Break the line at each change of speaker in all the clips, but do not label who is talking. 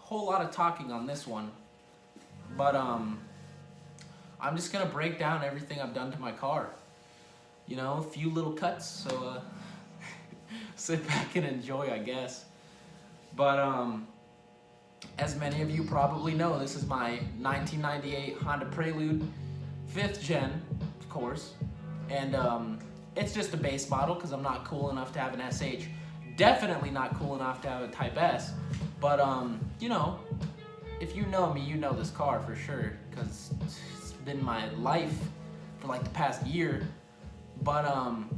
whole lot of talking on this one, but I'm just gonna break down everything I've done to my car. You know, a few little cuts, so sit back and enjoy, I guess. But as many of you probably know, this is my 1998 Honda Prelude, 5th gen, of course, and it's just a base model because I'm not cool enough to have an SH. Definitely not cool enough to have a Type S. But you know, if you know me, you know this car for sure because it's been my life for like the past year. But I'm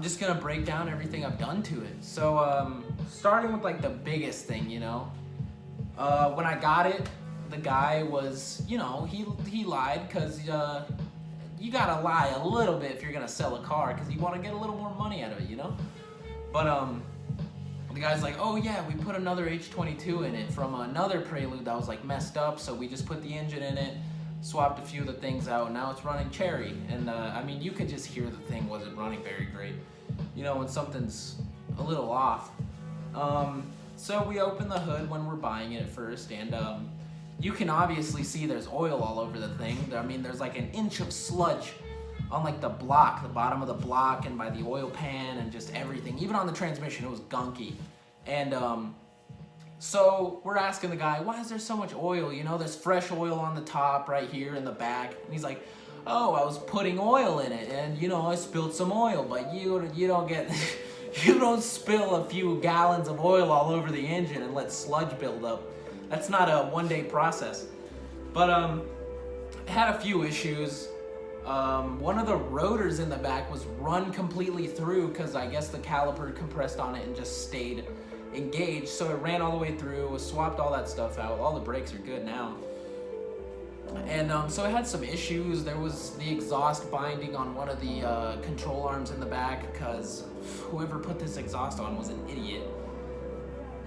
just gonna break down everything I've done to it. So starting with like the biggest thing, you know, when I got it, the guy was, you know, he lied because you gotta lie a little bit if you're gonna sell a car because you want to get a little more money out of it, you know. But the guy's like, oh yeah, we put another H22 in it from another Prelude that was like messed up, so we just put the engine in it, swapped a few of the things out, and now it's running cherry. And I mean, you could just hear the thing wasn't running very great, you know, when something's a little off. So we open the hood when we're buying it at first, and you can obviously see there's oil all over the thing. I mean, there's like an inch of sludge on like the block, the bottom of the block, and by the oil pan, and just everything. Even on the transmission, it was gunky. And so we're asking the guy, why is there so much oil? You know, there's fresh oil on the top right here in the back. And he's like, oh, I was putting oil in it, and you know, I spilled some oil. But you don't get, you don't spill a few gallons of oil all over the engine and let sludge build up. That's not a one-day process. But it had a few issues. One of the rotors in the back was run completely through because I guess the caliper compressed on it and just stayed engaged. So it ran all the way through, swapped all that stuff out. All the brakes are good now. And so it had some issues. There was the exhaust binding on one of the control arms in the back because whoever put this exhaust on was an idiot.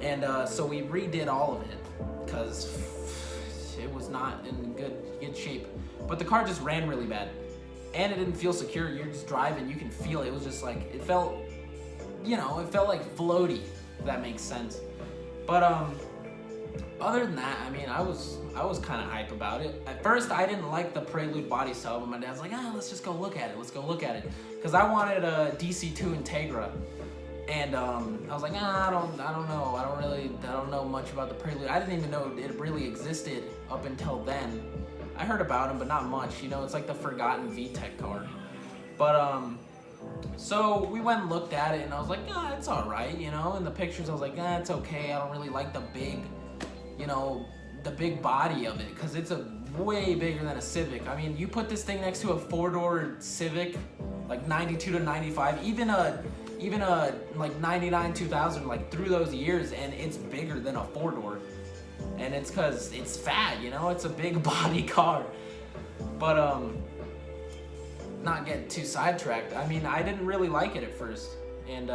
And so we redid all of it because it was not in good shape. But the car just ran really bad. And it didn't feel secure. You're just driving, you can feel it. It was just like, it felt, you know, it felt like floaty, if that makes sense. But other than that, I mean, I was kind of hype about it. At first, I didn't like the Prelude body style, but my dad's like, let's just go look at it. Let's go look at it. Because I wanted a DC2 Integra. And I was like, I don't know. I don't know much about the Prelude. I didn't even know it really existed up until then. I heard about him, but not much. You know, it's like the forgotten VTEC car. But so we went and looked at it, and I was like, it's all right. You know, in the pictures, I was like, it's okay. I don't really like the big, you know, the big body of it, because it's a way bigger than a Civic. I mean, you put this thing next to a 4-door Civic, like 92 to 95, even a like 99, 2000, like through those years, and it's bigger than a 4-door. And it's because it's fat, you know, it's a big body car. But not get too sidetracked. I mean, I didn't really like it at first, and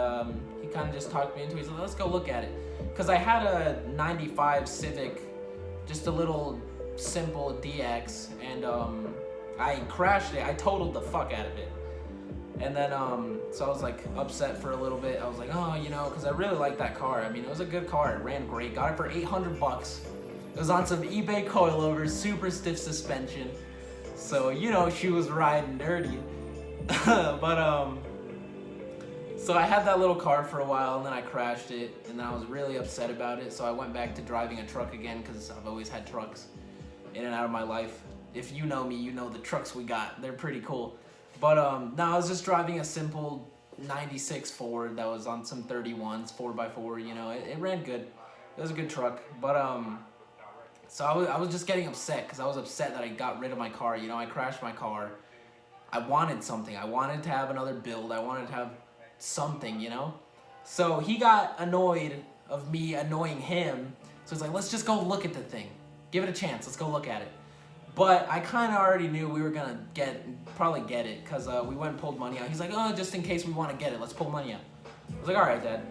he kind of just talked me into it. He said, let's go look at it, because I had a 95 Civic, just a little simple DX, and I crashed it. I totaled the fuck out of it. And then, so I was like upset for a little bit. I was like, you know, because I really liked that car. I mean, it was a good car. It ran great. Got it for $800. It was on some eBay coilovers, super stiff suspension. So, you know, she was riding dirty. But, so I had that little car for a while, and then I crashed it, and then I was really upset about it. So I went back to driving a truck again, because I've always had trucks in and out of my life. If you know me, you know the trucks we got. They're pretty cool. But no, I was just driving a simple 96 Ford that was on some 31s, 4x4, you know, it ran good. It was a good truck. But so I was just getting upset because I was upset that I got rid of my car. You know, I crashed my car. I wanted something. I wanted to have another build. I wanted to have something, you know. So he got annoyed of me annoying him. So he's like, let's just go look at the thing. Give it a chance. Let's go look at it. But I kind of already knew we were going to probably get it, because we went and pulled money out. He's like, just in case we want to get it, let's pull money out. I was like, all right, Dad.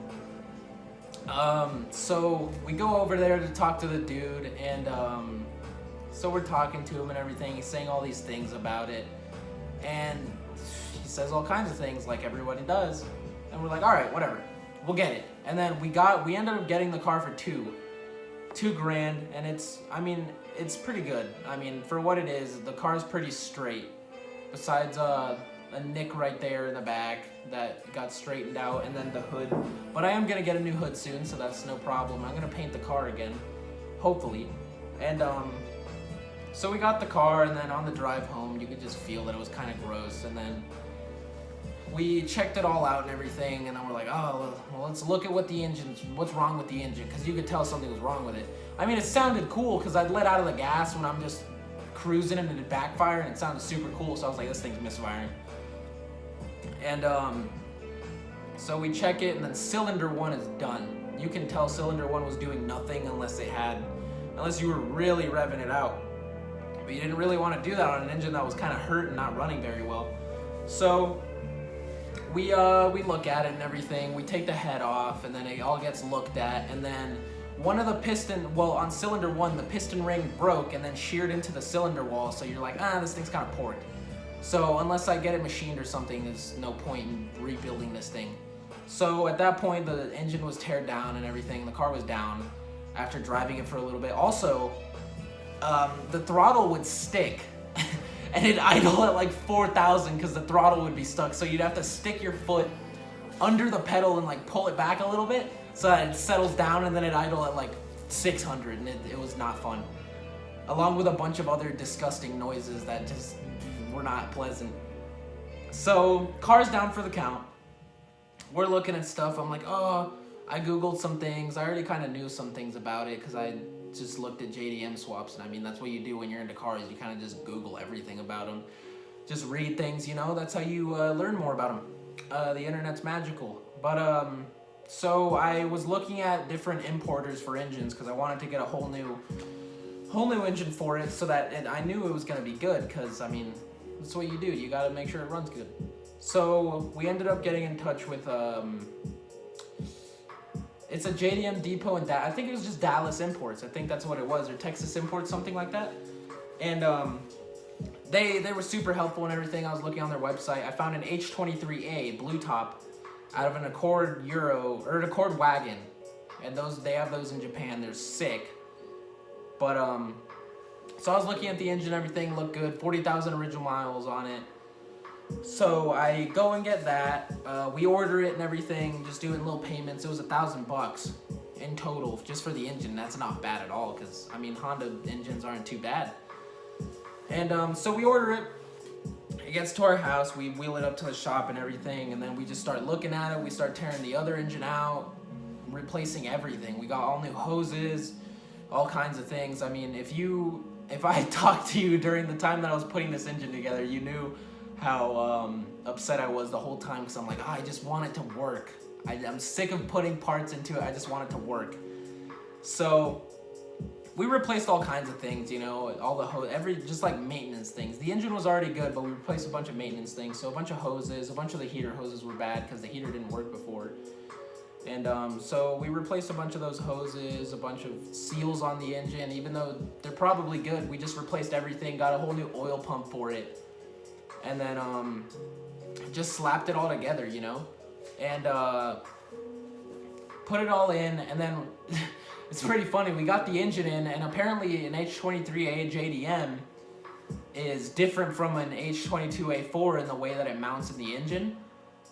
So we go over there to talk to the dude, and so we're talking to him and everything. He's saying all these things about it, and he says all kinds of things like everybody does. And we're like, all right, whatever, we'll get it. And then we ended up getting the car for $2,000. $2,000, and it's pretty good. I mean, for what it is, the car's pretty straight. Besides a nick right there in the back that got straightened out, and then the hood. But I am gonna get a new hood soon, so that's no problem. I'm gonna paint the car again, hopefully. And so we got the car, and then on the drive home, you could just feel that it was kind of gross. And then we checked it all out and everything, and then we're like, oh, well, let's look at what's wrong with the engine, because you could tell something was wrong with it. I mean, it sounded cool, because I'd let out of the gas when I'm just cruising and it backfired, and it sounded super cool, so I was like, this thing's misfiring. And so we check it, and then cylinder 1 is done. You can tell cylinder 1 was doing nothing unless you were really revving it out. But you didn't really want to do that on an engine that was kind of hurt and not running very well. So we look at it and everything. We take the head off, and then it all gets looked at, and then one of the on cylinder 1, the piston ring broke and then sheared into the cylinder wall, so you're like, this thing's kind of porked. So unless I get it machined or something, there's no point in rebuilding this thing. So at that point, the engine was teared down and everything. The car was down after driving it for a little bit. Also, the throttle would stick and it'd idle at like 4,000 because the throttle would be stuck. So you'd have to stick your foot under the pedal and like pull it back a little bit so that it settles down, and then it'd idle at like 600, and it was not fun. Along with a bunch of other disgusting noises that just were not pleasant. So car's down for the count. We're looking at stuff. I'm like, I Googled some things. I already kind of knew some things about it because I just looked at JDM swaps. And I mean, that's what you do when you're into cars. You kind of just Google everything about them. Just read things, That's how you learn more about them. The internet's magical. But so I was looking at different importers for engines because I wanted to get a whole new engine for it, so that I knew it was going to be good, because I mean, that's what you do. You got to make sure it runs good. So we ended up getting in touch with it's a JDM depot in I think it was just Dallas Imports. I think that's what it was, or Texas Imports, something like that. And they were super helpful and everything. I was looking on their website. I found an H23A blue top out of an Accord an Accord wagon, and they have those in Japan. They're sick. But so I was looking at the engine, everything looked good, 40,000 original miles on it. So I go and get that. We order it and everything, just doing little payments. It was $1,000 in total just for the engine. That's not bad at all, because I mean, Honda engines aren't too bad. And so we order it. It gets to our house. We wheel it up to the shop and everything, and then we just start looking at it. We start tearing the other engine out, replacing everything. We got all new hoses, all kinds of things. I mean, if I talked to you during the time that I was putting this engine together, you knew how upset I was the whole time, because I'm like, I just want it to work. I'm sick of putting parts into it. I just want it to work. So we replaced all kinds of things, all the just like maintenance things. The engine was already good, but we replaced a bunch of maintenance things. So a bunch of hoses, a bunch of the heater hoses were bad because the heater didn't work before. And so we replaced a bunch of those hoses, a bunch of seals on the engine. Even though they're probably good, we just replaced everything, got a whole new oil pump for it. And then just slapped it all together, and put it all in. And then it's pretty funny. We got the engine in, and apparently an H23A JDM is different from an H22A4 in the way that it mounts in the engine,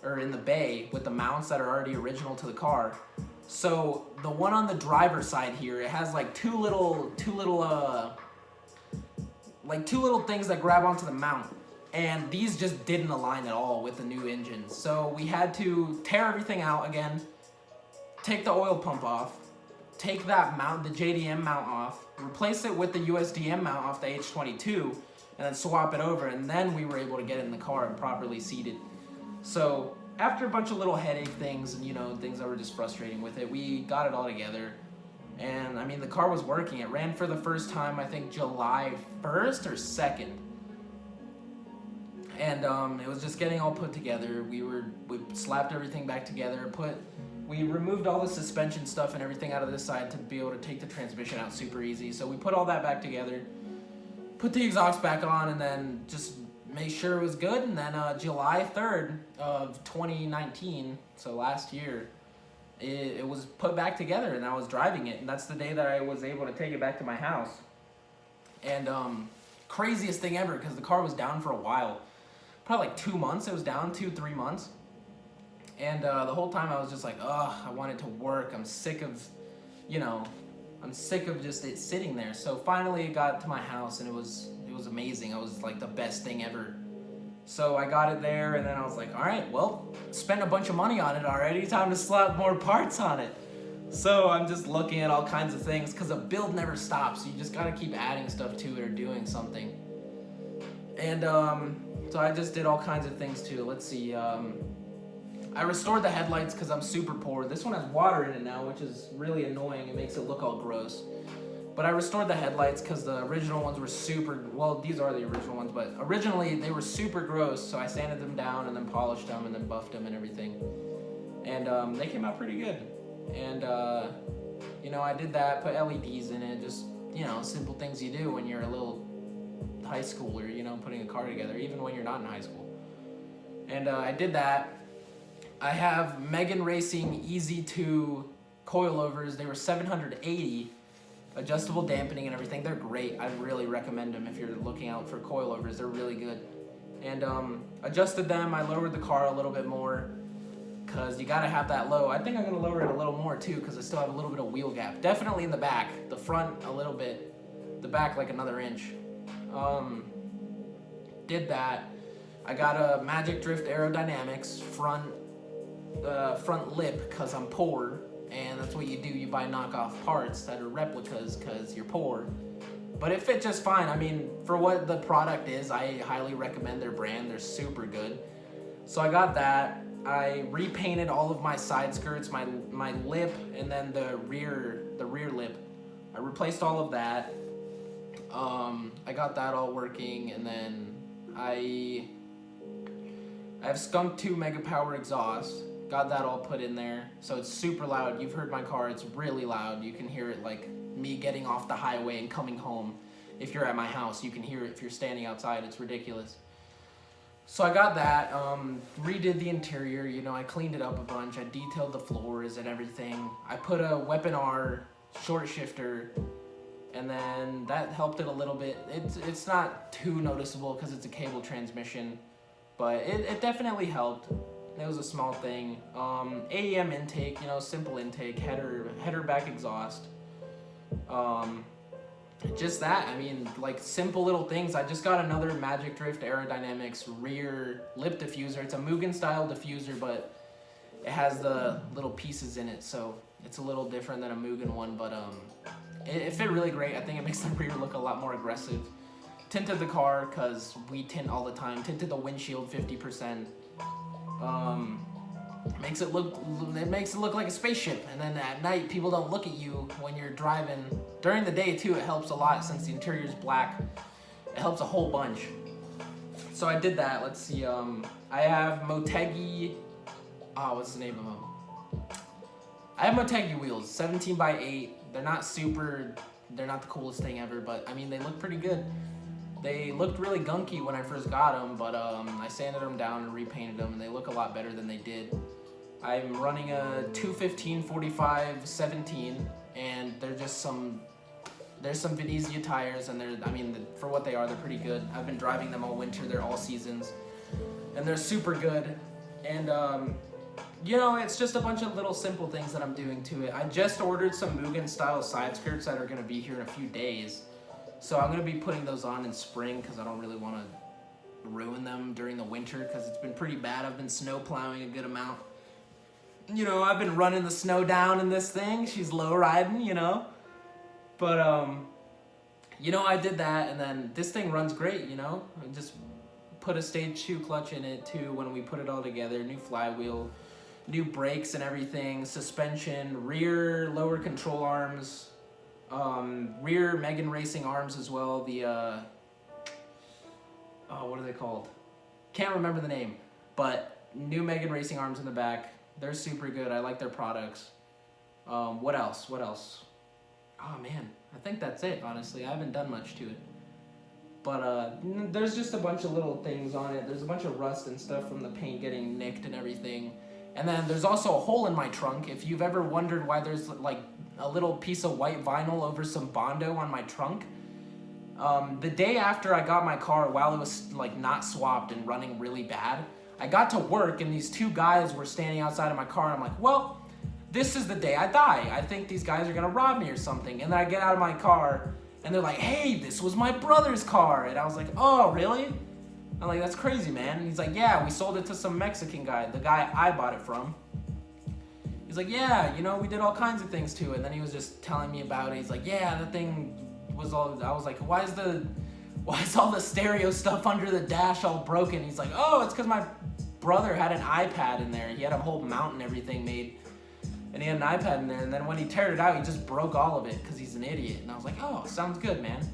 or in the bay, with the mounts that are already original to the car. So the one on the driver's side here, it has like two little things that grab onto the mount. And these just didn't align at all with the new engine. So we had to tear everything out again, take the oil pump off, take that mount, the JDM mount off, replace it with the USDM mount off the H22, and then swap it over. And then we were able to get it in the car and properly seat it. So after a bunch of little headache things and, things that were just frustrating with it, we got it all together. And I mean, the car was working. It ran for the first time, I think July 1st or 2nd. And it was just getting all put together. We slapped everything back together, we removed all the suspension stuff and everything out of this side to be able to take the transmission out super easy. So we put all that back together, put the exhaust back on, and then just made sure it was good. And then July 3rd of 2019, so last year, it was put back together, and I was driving it, and that's the day that I was able to take it back to my house. And craziest thing ever, because the car was down for a while, probably like 2 months. It was down 2-3 months, and the whole time I was just like, ugh, I want it to work. I'm sick of, I'm sick of just it sitting there. So finally it got to my house, and it was amazing. It was like the best thing ever. So I got it there, and then I was like, all right, well, spent a bunch of money on it already. Time to slap more parts on it. So I'm just looking at all kinds of things, because a build never stops. You just gotta keep adding stuff to it or doing something. And so I just did all kinds of things too. Let's see. I restored the headlights because I'm super poor. This one has water in it now, which is really annoying. It makes it look all gross. But I restored the headlights because the original ones were super, well, these are the original ones, but originally they were super gross, so I sanded them down and then polished them and then buffed them and everything. And they came out pretty good. And, I did that, put LEDs in it, just, simple things you do when you're a little high schooler, putting a car together, even when you're not in high school. And I did that. I have Megan Racing Easy 2 coilovers. They were $780. Adjustable dampening and everything. They're great. I really recommend them if you're looking out for coilovers. They're really good. And adjusted them. I lowered the car a little bit more because you got to have that low. I think I'm going to lower it a little more too because I still have a little bit of wheel gap. Definitely in the back. The front a little bit. The back like another inch. Did that. I got a Magic Drift Aerodynamics front lip because I'm poor. And that's what you do. You buy knockoff parts that are replicas because you're poor. But it fit just fine. I mean, for what the product is, I highly recommend their brand. They're super good. So I got that. I repainted all of my side skirts, my lip, and then the rear lip. I replaced all of that. I got that all working, and then I have Skunk 2 Mega Power exhaust. Got that all put in there, so it's super loud. You've heard my car, it's really loud. You can hear it like me getting off the highway and coming home. If you're at my house, you can hear it. If you're standing outside, it's ridiculous. So I got that, redid the interior, I cleaned it up a bunch. I detailed the floors and everything. I put a Weapon R short shifter, and then that helped it a little bit. It's not too noticeable because it's a cable transmission, but it definitely helped. It was a small thing. AEM intake, simple intake, header back exhaust. Just that, like simple little things. I just got another Magic Drift Aerodynamics rear lip diffuser. It's a Mugen style diffuser, but it has the little pieces in it, so it's a little different than a Mugen one, but it fit really great. I think it makes the rear look a lot more aggressive. Tinted the car, because we tint all the time. Tinted the windshield 50%. Makes it look like a spaceship, and then at night people don't look at you when you're driving. During the day too, it helps a lot since the interior is black. It helps a whole bunch. So I did that. Let's see. I have Motegi. What's the name of them? I have Motegi wheels, 17x8. They're not the coolest thing ever, but they look pretty good. They looked really gunky when I first got them, but I sanded them down and repainted them, and they look a lot better than they did. I'm running a 215/45/17, and they're just there's some Venezia tires, and for what they are, they're pretty good. I've been driving them all winter. They're all seasons, and they're super good. And it's just a bunch of little simple things that I'm doing to it. I just ordered some Mugen style side skirts that are gonna be here in a few days. So I'm going to be putting those on in spring because I don't really want to ruin them during the winter because it's been pretty bad. I've been snow plowing a good amount. I've been running the snow down in this thing. She's low riding, But, I did that, and then this thing runs great, I just put a stage 2 clutch in it too when we put it all together. New flywheel, new brakes and everything, suspension, rear lower control arms. Rear Megan Racing arms as well. The what are they called? Can't remember the name, but new Megan Racing arms in the back. They're super good. I like their products. What else? Oh man, I think that's it. Honestly, I haven't done much to it. But there's just a bunch of little things on it. There's a bunch of rust and stuff from the paint getting nicked and everything. And then there's also a hole in my trunk. If you've ever wondered why there's like a little piece of white vinyl over some Bondo on my trunk, the day after I got my car, while it was like not swapped and running really bad, I got to work and these two guys were standing outside of my car and I'm like, well, this is the day I die. I think these guys are gonna rob me or something. And then I get out of my car and they're like, hey, this was my brother's car. And I was like, oh, really? I'm like, that's crazy, man. And he's like, yeah, we sold it to some Mexican guy, the guy I bought it from. He's like, yeah, you know, we did all kinds of things to it. And then he was just telling me about it. He's like, yeah, that thing was all, I was like, why is all the stereo stuff under the dash all broken? He's like, oh, it's because my brother had an iPad in there. He had a whole mount and everything made. And he had an iPad in there. And then when he teared it out, he just broke all of it because he's an idiot. And I was like, oh, sounds good, man.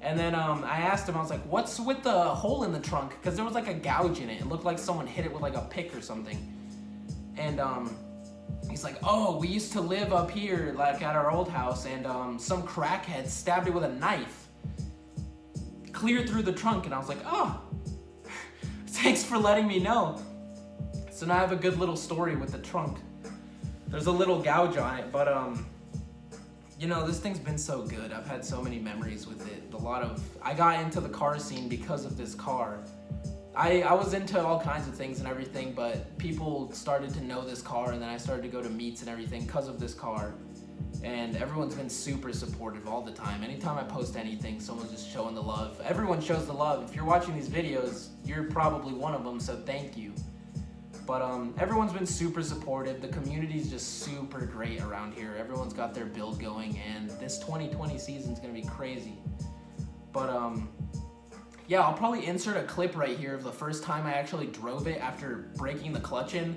And then I asked him, I was like, what's with the hole in the trunk? Because there was like a gouge in it. It looked like someone hit it with like a pick or something. And he's like, oh, we used to live up here like at our old house and some crackhead stabbed it with a knife. Clear through the trunk. And I was like, oh, thanks for letting me know. So now I have a good little story with the trunk. There's a little gouge on it, but you know, this thing's been so good. I've had so many memories with it. I got into the car scene because of this car. I was into all kinds of things and everything, but people started to know this car and then I started to go to meets and everything because of this car. And everyone's been super supportive all the time. Anytime I post anything, someone's just showing the love. Everyone shows the love. If you're watching these videos, you're probably one of them, so thank you. But everyone's been super supportive. The community's just super great around here. Everyone's got their build going, and this 2020 season's gonna be crazy. But yeah, I'll probably insert a clip right here of the first time I actually drove it after breaking the clutch in.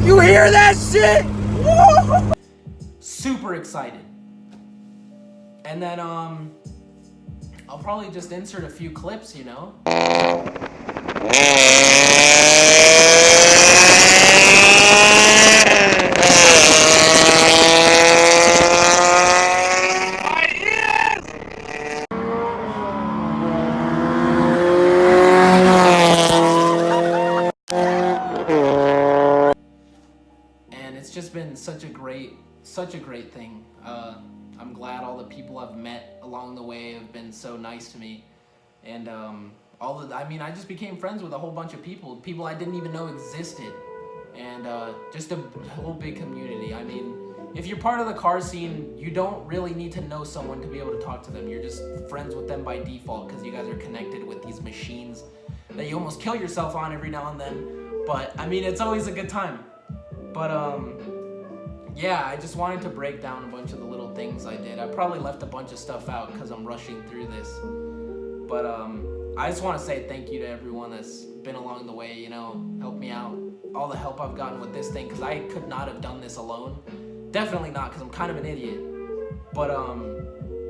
You hear that shit? Woo! Super excited. And then I'll probably just insert a few clips, you know. Just been such a great thing. I'm glad all the people I've met along the way have been so nice to me, and I just became friends with a whole bunch of people I didn't even know existed, and just a whole big community. I mean, if you're part of the car scene, you don't really need to know someone to be able to talk to them. You're just friends with them by default because you guys are connected with these machines that you almost kill yourself on every now and then. But I mean, it's always a good time. But yeah, I just wanted to break down a bunch of the little things I did. I probably left a bunch of stuff out because I'm rushing through this. But I just want to say thank you to everyone that's been along the way, you know, helped me out. All the help I've gotten with this thing, because I could not have done this alone. Definitely not, because I'm kind of an idiot. But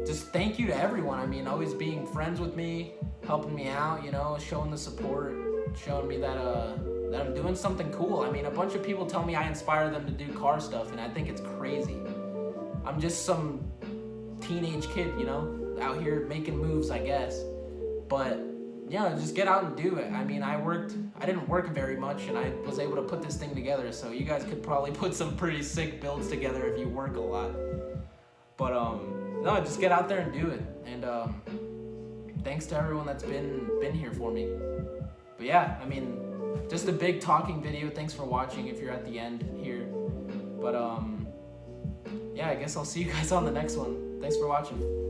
just thank you to everyone. I mean, always being friends with me, helping me out, you know, showing the support, showing me that I'm doing something cool. I mean, a bunch of people tell me I inspire them to do car stuff, and I think it's crazy. I'm just some teenage kid, you know, out here making moves, I guess. But, yeah, just get out and do it. I mean, I didn't work very much, and I was able to put this thing together, so you guys could probably put some pretty sick builds together if you work a lot. But, no, just get out there and do it. And, thanks to everyone that's been here for me. But, yeah, I mean, just a big talking video. Thanks for watching if you're at the end here. But yeah, I guess I'll see you guys on the next one. Thanks for watching.